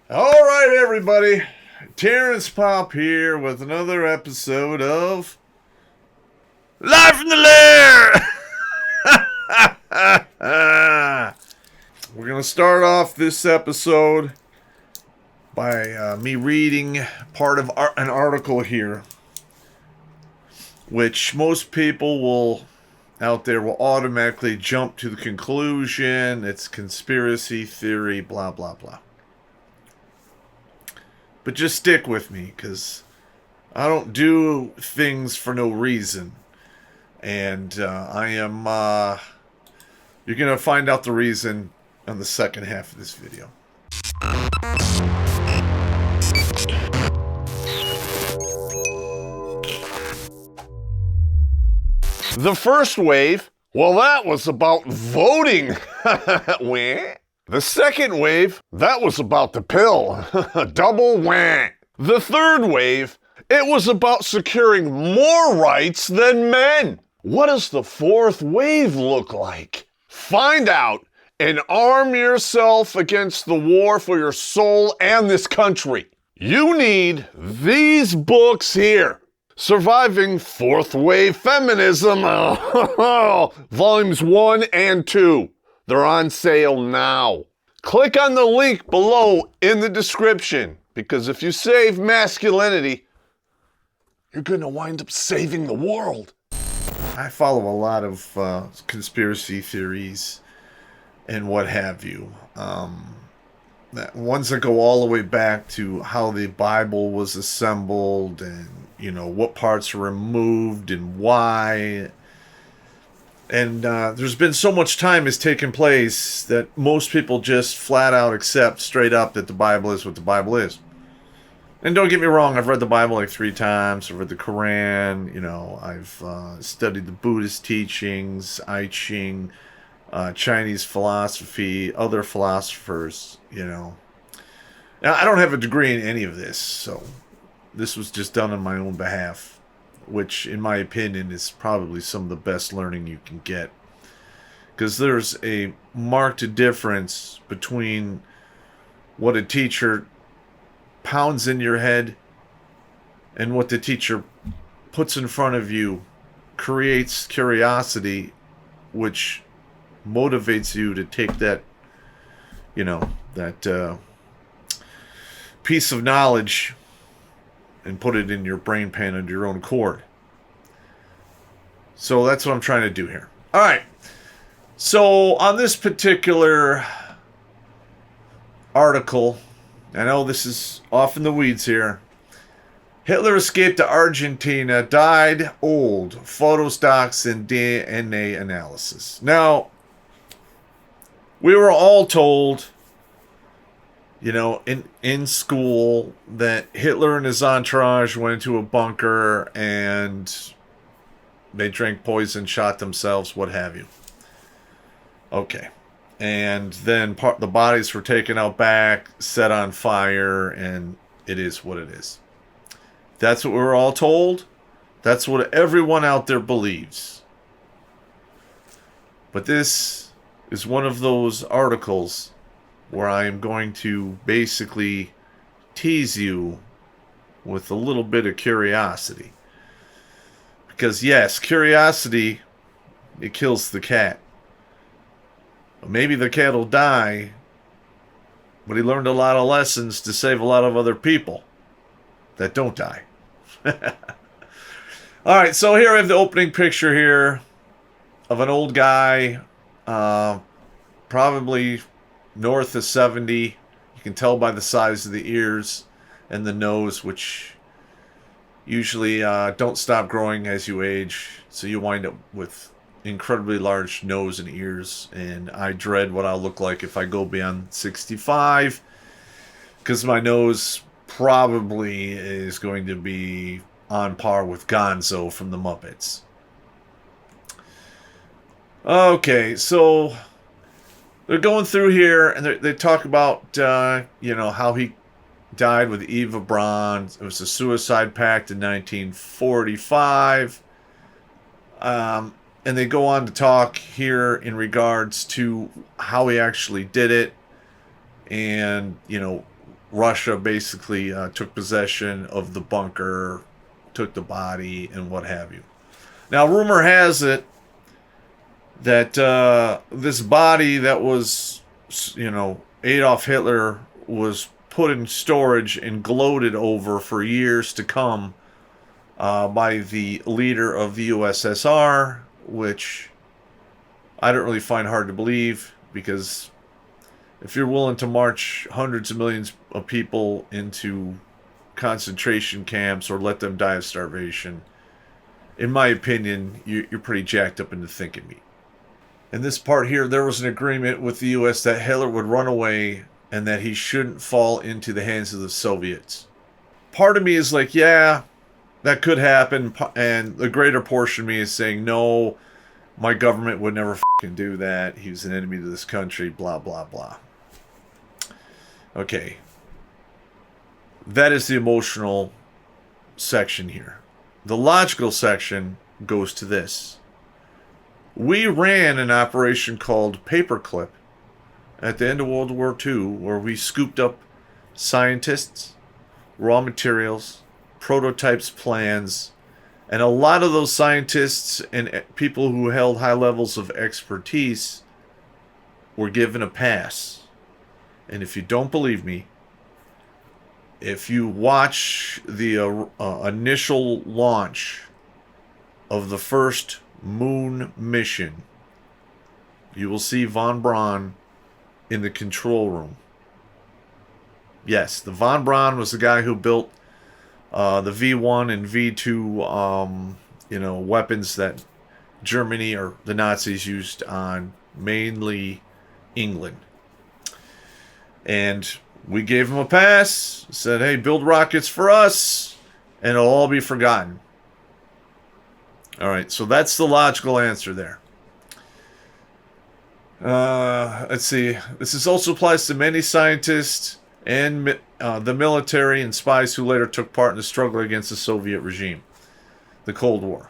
All right, everybody. Terrence Popp here with another episode of Live from the Lair. We're going to start off this episode by me reading part of an article here, which most people out there will automatically jump to the conclusion it's conspiracy theory, blah, blah, blah. But just stick with me, because I don't do things for no reason. And you're going to find out the reason on the second half of this video. The first wave, well, that was about voting. The second wave, that was about the pill. Double wah. The third wave, it was about securing more rights than men. What does the fourth wave look like? Find out and arm yourself against the war for your soul and this country. You need these books here. Surviving Fourth Wave Feminism, volumes 1 and 2. They're on sale now. Click on the link below in the description, because if you save masculinity, you're going to wind up saving the world. I follow a lot of conspiracy theories and what have you. Ones that go all the way back to how the Bible was assembled and, what parts were removed and why. And there's been so much time has taken place that most people just flat out accept straight up that the Bible is what the Bible is. And don't get me wrong, I've read the Bible like 3 times. I've read the Quran, I've studied the Buddhist teachings, I Ching, Chinese philosophy, other philosophers, Now, I don't have a degree in any of this, so this was just done on my own behalf, which, in my opinion, is probably some of the best learning you can get. Because there's a marked difference between what a teacher pounds in your head and what the teacher puts in front of you creates curiosity, which motivates you to take that, that piece of knowledge and put it in your brain pan of your own accord. So that's what I'm trying to do here. All right. So on this particular article, I know this is off in the weeds here. Hitler escaped to Argentina, died old, photos, docs, and DNA analysis. Now, we were all told, in school that Hitler and his entourage went into a bunker and they drank poison, shot themselves, what have you. Okay. And then the bodies were taken out back, set on fire, and it is what it is. That's what we were all told. That's what everyone out there believes. But this is one of those articles where I am going to basically tease you with a little bit of curiosity. Because yes, curiosity, it kills the cat. Maybe the cat will die, but he learned a lot of lessons to save a lot of other people that don't die. Alright, so here I have the opening picture here of an old guy, probably north of 70. You can tell by the size of the ears and the nose, which usually don't stop growing as you age, so you wind up with incredibly large nose and ears, and I dread what I'll look like if I go beyond 65, because my nose probably is going to be on par with Gonzo from the Muppets. Okay, so they're going through here, and they talk about, how he died with Eva Braun. It was a suicide pact in 1945. And they go on to talk here in regards to how he actually did it, and, Russia basically took possession of the bunker, took the body, and what have you. Now, rumor has it that this body that was, Adolf Hitler was put in storage and gloated over for years to come by the leader of the USSR, which I don't really find hard to believe, because if you're willing to march hundreds of millions of people into concentration camps or let them die of starvation, in my opinion, you're pretty jacked up into thinking meat. In this part here, there was an agreement with the U.S. that Hitler would run away and that he shouldn't fall into the hands of the Soviets. Part of me is like, yeah, that could happen, and the greater portion of me is saying, no, my government would never fucking do that. He was an enemy to this country, blah, blah, blah. Okay. That is the emotional section here. The logical section goes to this. We ran an operation called Paperclip at the end of World War II, where we scooped up scientists, raw materials, prototypes, plans, and a lot of those scientists and people who held high levels of expertise were given a pass. And if you don't believe me, if you watch the initial launch of the first moon mission, you will see von Braun in the control room. Yes, the von Braun was the guy who built the V1 and V2, weapons that Germany or the Nazis used on mainly England. And we gave him a pass, said, hey, build rockets for us, and it'll all be forgotten. All right, so that's the logical answer there. Let's see. This also applies to many scientists and the military and spies who later took part in the struggle against the Soviet regime, the Cold War.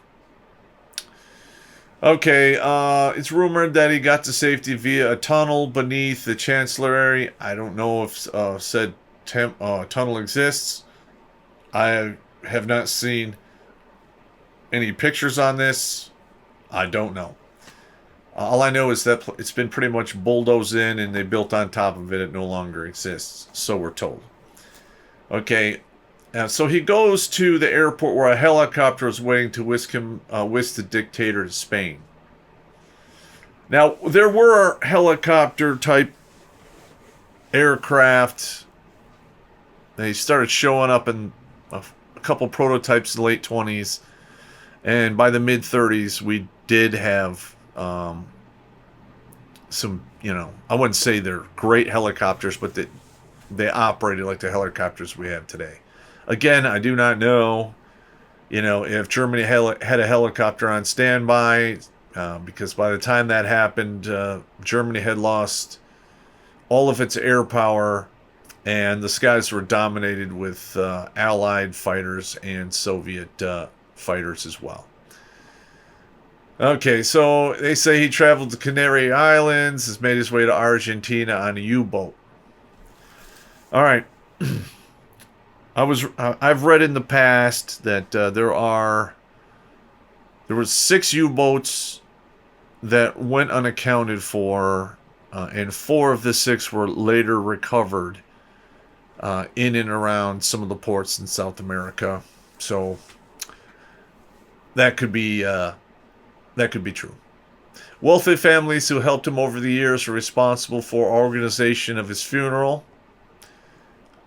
Okay, it's rumored that he got to safety via a tunnel beneath the Chancellery. I don't know if said tunnel exists. I have not seen any pictures on this. I don't know. All I know is that it's been pretty much bulldozed in and they built on top of it. It no longer exists, so we're told. Okay, so he goes to the airport where a helicopter is waiting to whisk the dictator to Spain. Now, there were helicopter-type aircraft. They started showing up in a couple prototypes in the late 20s. And by the mid-30s, we did have some, I wouldn't say they're great helicopters, but they operated like the helicopters we have today. Again, I do not know, if Germany had a helicopter on standby, because by the time that happened, Germany had lost all of its air power, and the skies were dominated with Allied fighters and Soviet fighters as well. Okay, so they say he traveled to Canary Islands, has made his way to Argentina on a U-boat. All right. I've read in the past that there were 6 U-boats that went unaccounted for, and 4 of the 6 were later recovered in and around some of the ports in South America. So that could be true. Wealthy families who helped him over the years are responsible for organization of his funeral.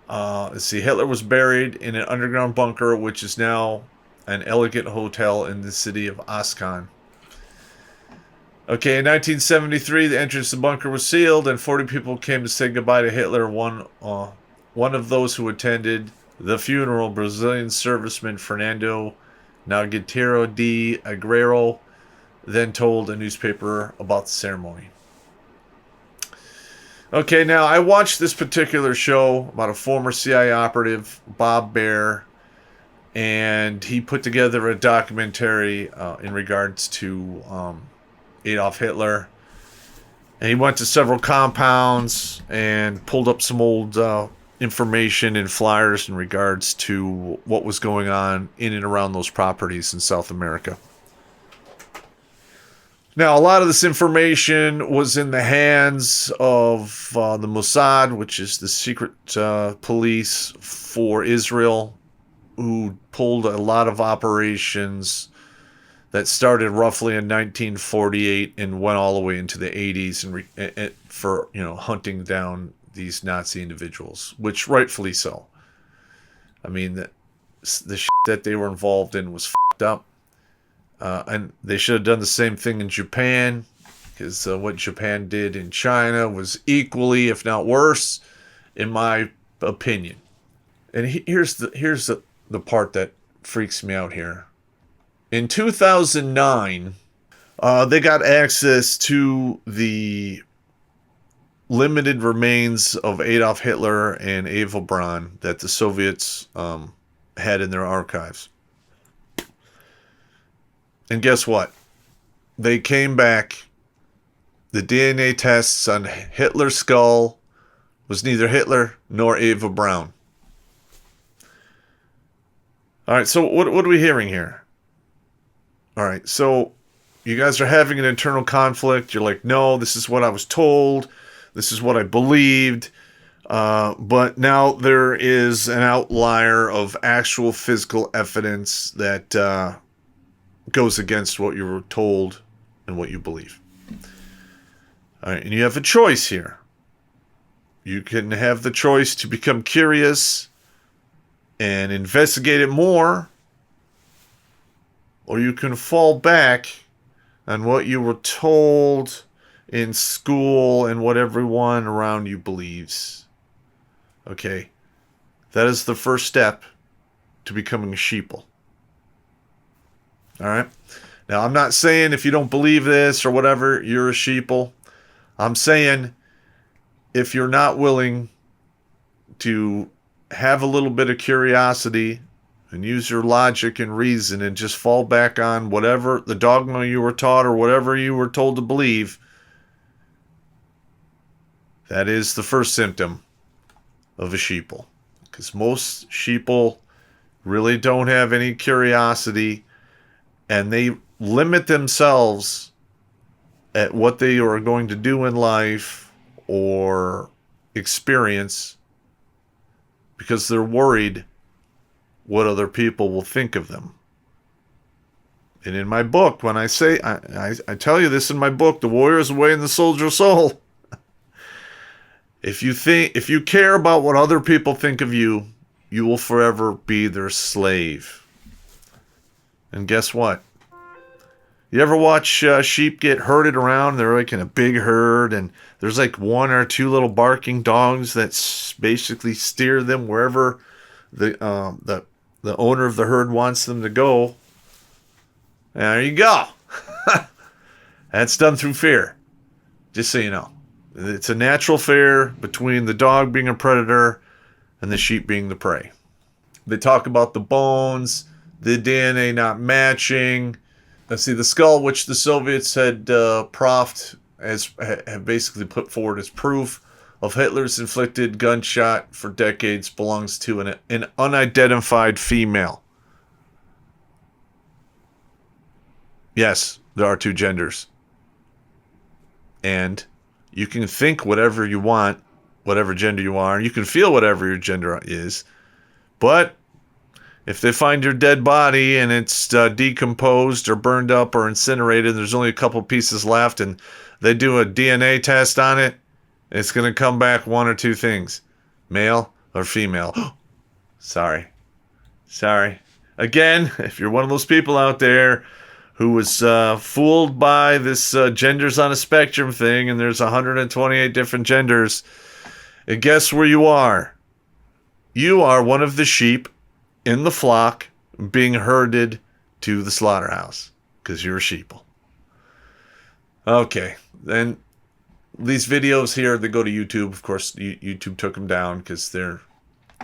Let's see, Hitler was buried in an underground bunker, which is now an elegant hotel in the city of Ascan. Okay, in 1973, the entrance to the bunker was sealed, and 40 people came to say goodbye to Hitler. One of those who attended the funeral, Brazilian serviceman Fernando Nogueira de Aguero, then told a newspaper about the ceremony. Okay, now I watched this particular show about a former CIA operative, Bob Baer, and he put together a documentary in regards to Adolf Hitler. And he went to several compounds and pulled up some old information and flyers in regards to what was going on in and around those properties in South America. Now, a lot of this information was in the hands of the Mossad, which is the secret police for Israel, who pulled a lot of operations that started roughly in 1948 and went all the way into the 80s for hunting down these Nazi individuals, which rightfully so. I mean, the shit that they were involved in was fucked up. And they should have done the same thing in Japan, because what Japan did in China was equally, if not worse, in my opinion. And here's the part that freaks me out here. In 2009, they got access to the limited remains of Adolf Hitler and Eva Braun that the Soviets had in their archives. And guess what? They came back. The DNA tests on Hitler's skull was neither Hitler nor Eva Braun. All right, so what are we hearing here? All right, so you guys are having an internal conflict. You're like, no, this is what I was told. This is what I believed. But now there is an outlier of actual physical evidence that goes against what you were told and what you believe. All right, and you have a choice here. You can have the choice to become curious and investigate it more, or you can fall back on what you were told in school and what everyone around you believes. Okay, that is the first step to becoming a sheeple. All right. Now, I'm not saying if you don't believe this or whatever, you're a sheeple. I'm saying if you're not willing to have a little bit of curiosity and use your logic and reason and just fall back on whatever the dogma you were taught or whatever you were told to believe, that is the first symptom of a sheeple. Because most sheeple really don't have any curiosity, and they limit themselves at what they are going to do in life or experience because they're worried what other people will think of them. And in my book, when I say, I tell you this in my book, The Warrior's Way and the Soldier's Soul. If you care about what other people think of you, you will forever be their slave. And guess what? You ever watch sheep get herded around? They're like in a big herd, and there's like one or two little barking dogs that basically steer them wherever the owner of the herd wants them to go. And there you go. That's done through fear. Just so you know. It's a natural fear between the dog being a predator and the sheep being the prey. They talk about the bones, the DNA not matching. Let's see, the skull, which the Soviets had have basically put forward as proof of Hitler's inflicted gunshot for decades, belongs to an unidentified female. Yes, there are two genders. And you can think whatever you want, whatever gender you are. You can feel whatever your gender is. But if they find your dead body and it's decomposed or burned up or incinerated, there's only a couple pieces left, and they do a DNA test on it, it's going to come back one or two things. Male or female. Sorry. Again, if you're one of those people out there who was fooled by this genders on a spectrum thing, and there's 128 different genders, and guess where you are? You are one of the sheep in the flock being herded to the slaughterhouse because you're a sheeple. Okay, then these videos here, they go to YouTube. Of course, YouTube took them down because they're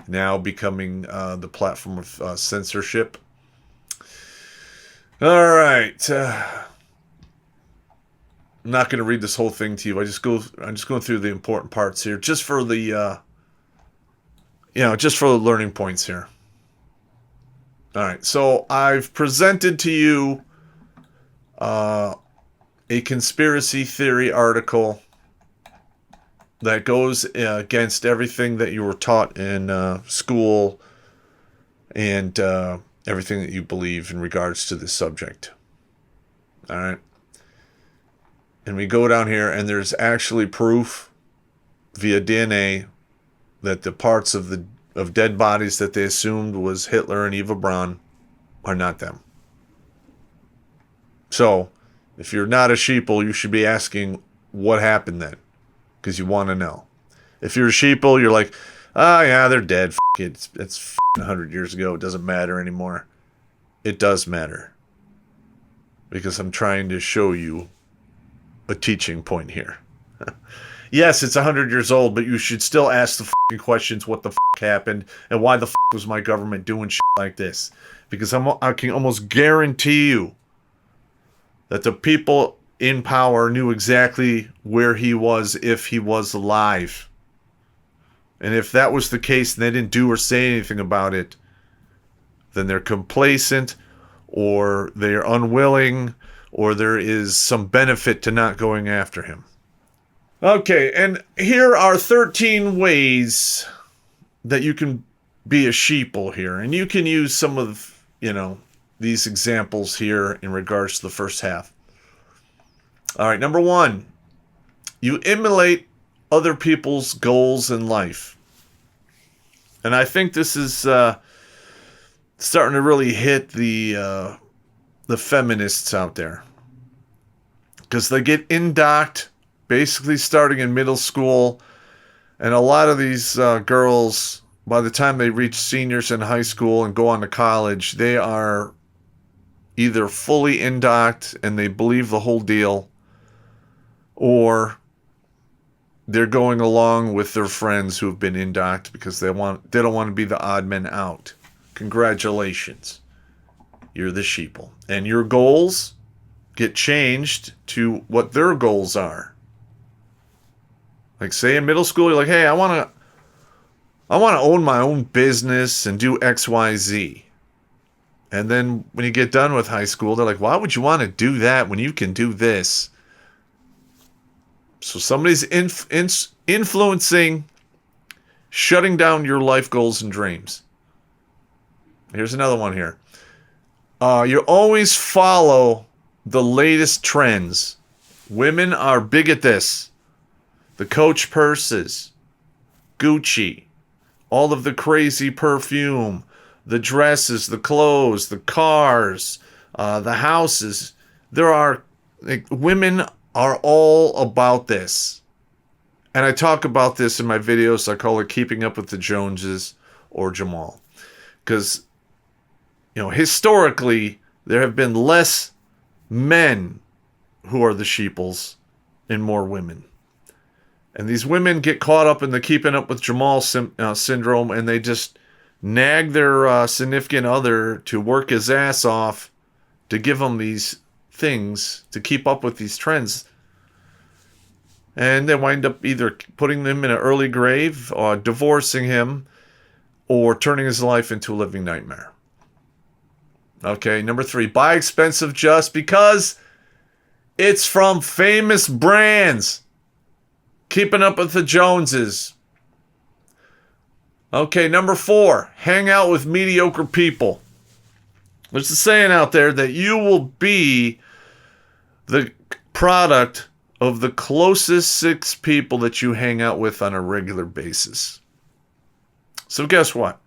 now becoming the platform of censorship. All right. I'm not going to read this whole thing to you. I'm just going through the important parts here, just for the just for the learning points here. All right, so I've presented to you a conspiracy theory article that goes against everything that you were taught in school and everything that you believe in regards to this subject. All right. And we go down here, and there's actually proof via DNA that the parts of dead bodies that they assumed was Hitler and Eva Braun are not them. So, if you're not a sheeple, you should be asking what happened then, because you want to know. If you're a sheeple, you're like, oh yeah, they're dead. F*** it. It's 100 years ago. It doesn't matter anymore. It does matter, because I'm trying to show you a teaching point here. Yes, it's 100 years old, but you should still ask the f***ing questions. What the f*** happened, and why the f*** was my government doing shit like this? Because I can almost guarantee you that the people in power knew exactly where he was if he was alive. And if that was the case and they didn't do or say anything about it, then they're complacent, or they're unwilling, or there is some benefit to not going after him. Okay, and here are 13 ways that you can be a sheeple here. And you can use some of, these examples here in regards to the first half. All right, number 1, you emulate other people's goals in life. And I think this is starting to really hit the feminists out there, because they get indocked basically starting in middle school, and a lot of these girls, by the time they reach seniors in high school and go on to college, they are either fully indocked and they believe the whole deal, or they're going along with their friends who have been indocked because they don't want to be the odd men out. Congratulations. You're the sheeple. And your goals get changed to what their goals are. Like, say in middle school, you're like, hey, I want to own my own business and do X, Y, Z. And then when you get done with high school, they're like, why would you want to do that when you can do this? So somebody's influencing, shutting down your life goals and dreams. Here's another one here. You always follow the latest trends. Women are big at this. The Coach purses, Gucci, all of the crazy perfume, the dresses, the clothes, the cars, the houses. Women are all about this. And I talk about this in my videos. I call it Keeping Up with the Joneses or Jamal. Because, historically, there have been less men who are the sheeples and more women. And these women get caught up in the Keeping Up with Jamal syndrome, and they just nag their significant other to work his ass off to give them these things to keep up with these trends. And they wind up either putting them in an early grave, or divorcing him, or turning his life into a living nightmare. Okay, number 3, buy expensive just because it's from famous brands. Keeping Up with the Joneses. Okay, number 4, hang out with mediocre people. There's a saying out there that you will be the product of the closest 6 people that you hang out with on a regular basis. So guess what?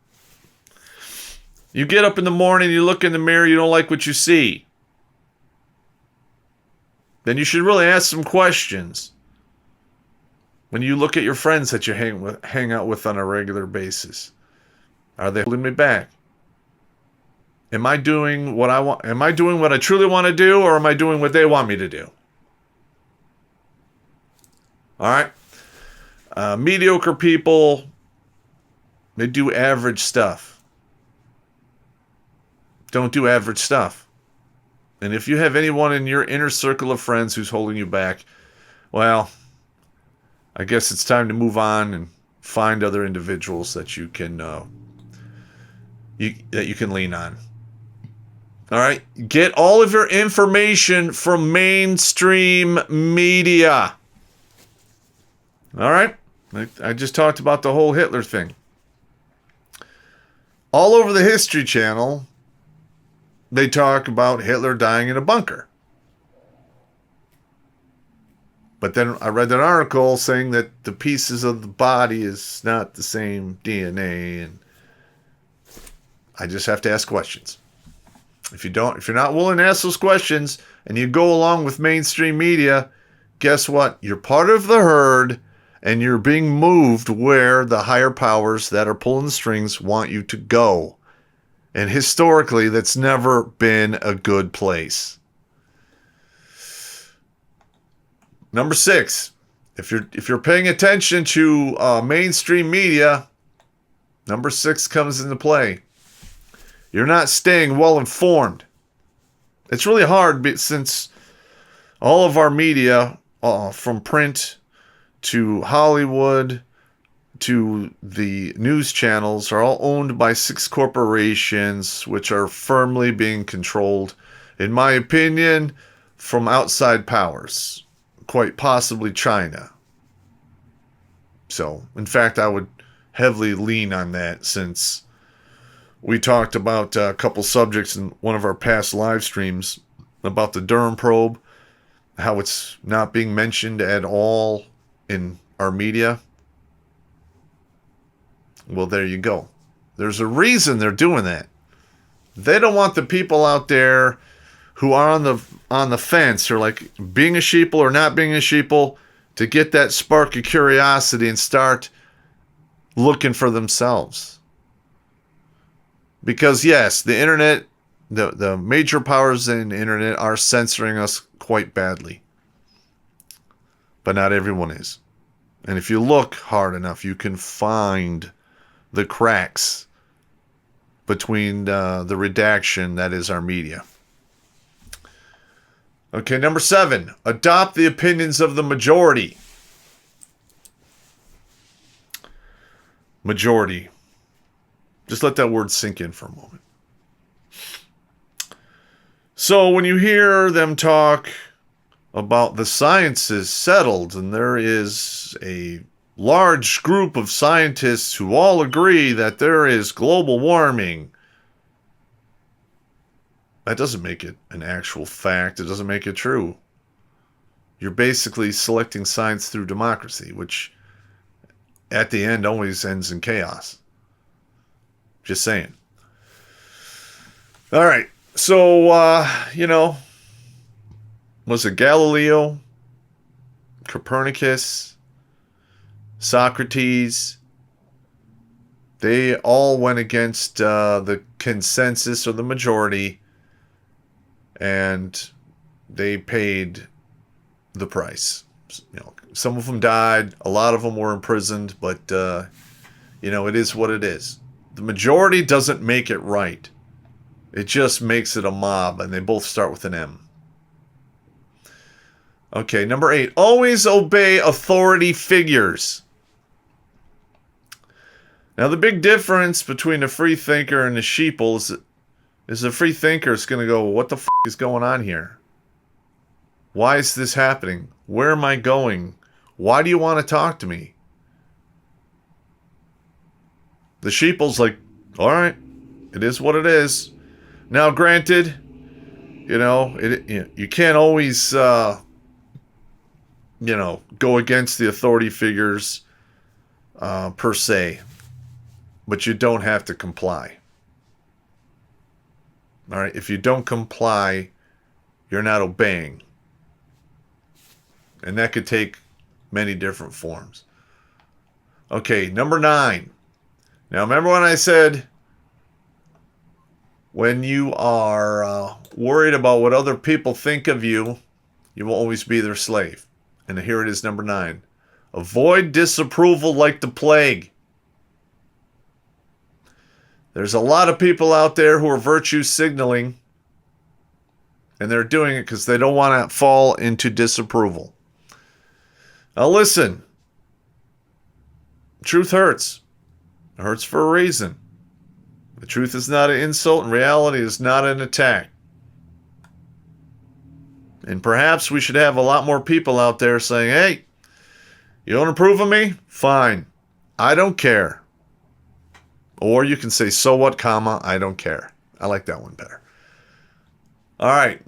You get up in the morning, you look in the mirror, you don't like what you see. Then you should really ask some questions. When you look at your friends that you hang out with on a regular basis, are they holding me back? Am I doing what I want? Am I doing what I truly want to do, or am I doing what they want me to do? All right. Mediocre people, they do average stuff. Don't do average stuff. And if you have anyone in your inner circle of friends who's holding you back, well, I guess it's time to move on and find other individuals that you can lean on. All right, get all of your information from mainstream media. All right, I just talked about the whole Hitler thing. All over the History Channel, they talk about Hitler dying in a bunker. But then I read an article saying that the pieces of the body is not the same DNA, and I just have to ask questions. If you're not willing to ask those questions and you go along with mainstream media, guess what? You're part of the herd, and you're being moved where the higher powers that are pulling the strings want you to go. And historically, that's never been a good place. Number 6, if you're paying attention to mainstream media, number 6 comes into play. You're not staying well informed. It's really hard since all of our media, from print to Hollywood to the news channels, are all owned by 6 corporations, which are firmly being controlled, in my opinion, from outside powers, quite possibly China. So, in fact, I would heavily lean on that, since we talked about a couple subjects in one of our past live streams about the Durham probe, how it's not being mentioned at all in our media. Well, there you go. There's a reason they're doing that. They don't want the people out there who are on the fence, or like being a sheeple or not being a sheeple, to get that spark of curiosity and start looking for themselves. Because yes, the internet, the major powers in the internet are censoring us quite badly. But not everyone is. And if you look hard enough, you can find the cracks between the redaction that is our media. Okay, number 7, adopt the opinions of the majority. Majority. Just let that word sink in for a moment. So when you hear them talk about the science is settled, and there is a large group of scientists who all agree that there is global warming, that doesn't make it an actual fact. It doesn't make it true. You're basically selecting science through democracy, which at the end always ends in chaos. Just saying. All right. So, was it Galileo, Copernicus, Socrates? They all went against the consensus or the majority, and they paid the price. Some of them died, a lot of them were imprisoned, but it is what it is. The majority doesn't make it right. It just makes it a mob, and they both start with an M. Okay, number 8, always obey authority figures. Now, the big difference between a free thinker and a sheeple is a free thinker is going to go, what the f*** is going on here? Why is this happening? Where am I going? Why do you want to talk to me? The sheeple's like, all right, it is what it is. Now, granted, you can't always, go against the authority figures per se, but you don't have to comply. All right, if you don't comply, you're not obeying. And that could take many different forms. Okay, number 9. Now, remember when I said when you are worried about what other people think of you, you will always be their slave. And here it is, number 9. Avoid disapproval like the plague. There's a lot of people out there who are virtue signaling, and they're doing it because they don't want to fall into disapproval. Now listen, Truth hurts. It hurts for a reason. The truth is not an insult, and reality is not an attack. And perhaps we should have a lot more people out there saying, hey, you don't approve of me? Fine. I don't care. Or you can say, so what, comma, I don't care. I like that one better. All right.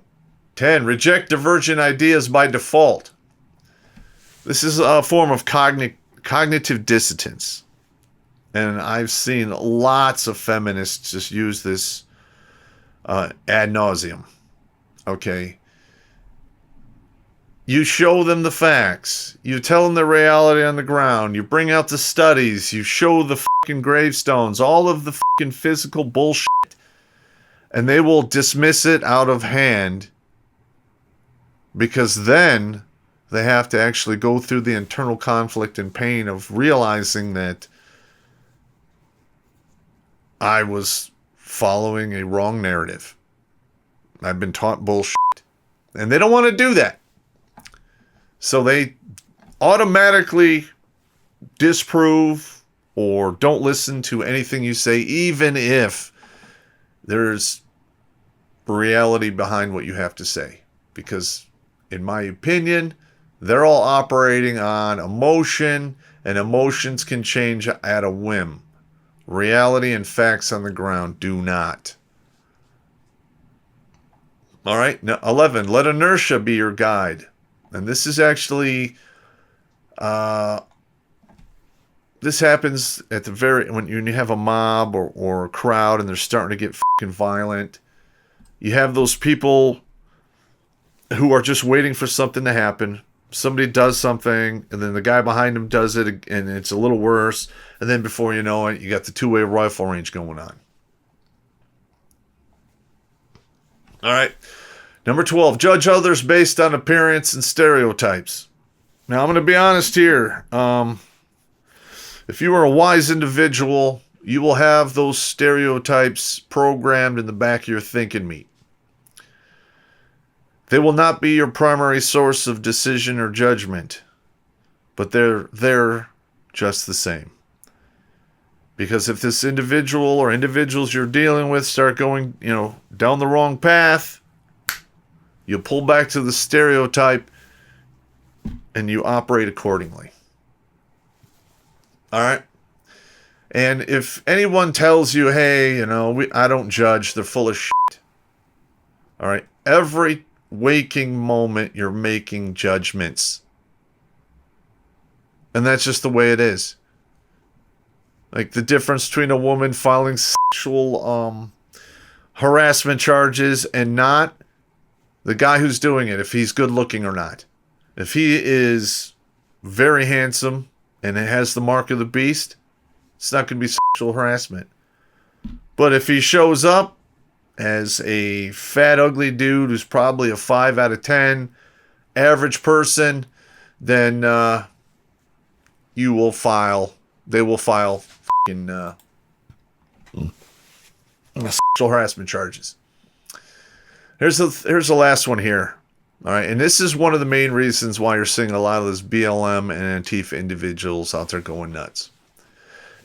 10. Reject divergent ideas by default. This is a form of cognitive dissonance. And I've seen lots of feminists just use this ad nauseum. Okay. You show them the facts. You tell them the reality on the ground. You bring out the studies. You show the fucking gravestones. All of the fucking physical bullshit. And they will dismiss it out of hand. Because then they have to actually go through the internal conflict and pain of realizing that I was following a wrong narrative. I've been taught bullshit. And they don't want to do that. So they automatically disprove or don't listen to anything you say, even if there's reality behind what you have to say. Because, in my opinion, they're all operating on emotion, and emotions can change at a whim. Reality and facts on the ground do not. All right, now 11. Let inertia be your guide. And this is actually, this happens at the when you have a mob or a crowd and they're starting to get fucking violent. You have those people who are just waiting for something to happen. Somebody does something, and then the guy behind them does it, and it's a little worse. And then before you know it, you got the two-way rifle range going on. All right. Number 12, judge others based on appearance and stereotypes. Now, I'm going to be honest here. If you are a wise individual, you will have those stereotypes programmed in the back of your thinking meat. They will not be your primary source of decision or judgment, but they're just the same. Because if this individual or individuals you're dealing with start going, down the wrong path, you pull back to the stereotype and you operate accordingly. All right? And if anyone tells you, hey, I don't judge, they're full of shit. All right? Every waking moment, you're making judgments. And that's just the way it is. Like the difference between a woman filing sexual harassment charges and not. The guy who's doing it, if he's good looking or not. If he is very handsome and it has the mark of the beast, it's not going to be sexual harassment. But if he shows up as a fat, ugly dude who's probably a 5 out of 10, average person, then they will file fucking sexual harassment charges. Here's the last one here. All right, and this is one of the main reasons why you're seeing a lot of this BLM and Antifa individuals out there going nuts.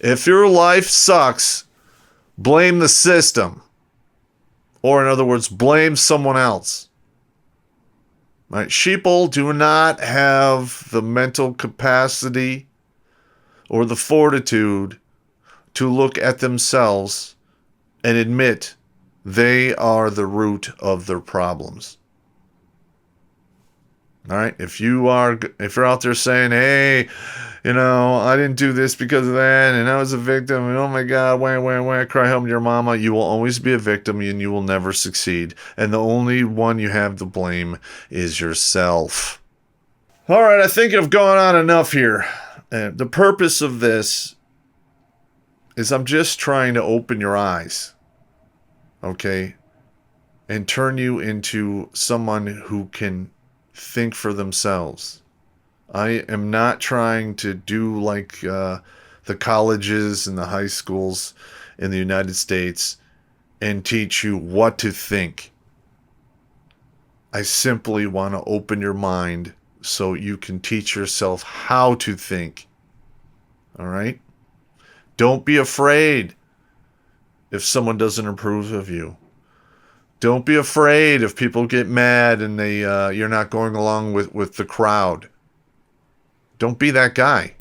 If your life sucks, blame the system. Or in other words, blame someone else. All right, Sheeple do not have the mental capacity or the fortitude to look at themselves and admit they are the root of their problems. All right. If you're out there saying, hey, I didn't do this because of that, and I was a victim, and oh my God, why cry home to your mama, you will always be a victim and you will never succeed. And the only one you have to blame is yourself. All right. I think I've gone on enough here. The purpose of this is I'm just trying to open your eyes. Okay, and turn you into someone who can think for themselves. I am not trying to do like the colleges and the high schools in the United States and teach you what to think. I simply want to open your mind so you can teach yourself how to think. All right? Don't be afraid if someone doesn't approve of you. Don't be afraid if people get mad and you're not going along with the crowd. Don't be that guy.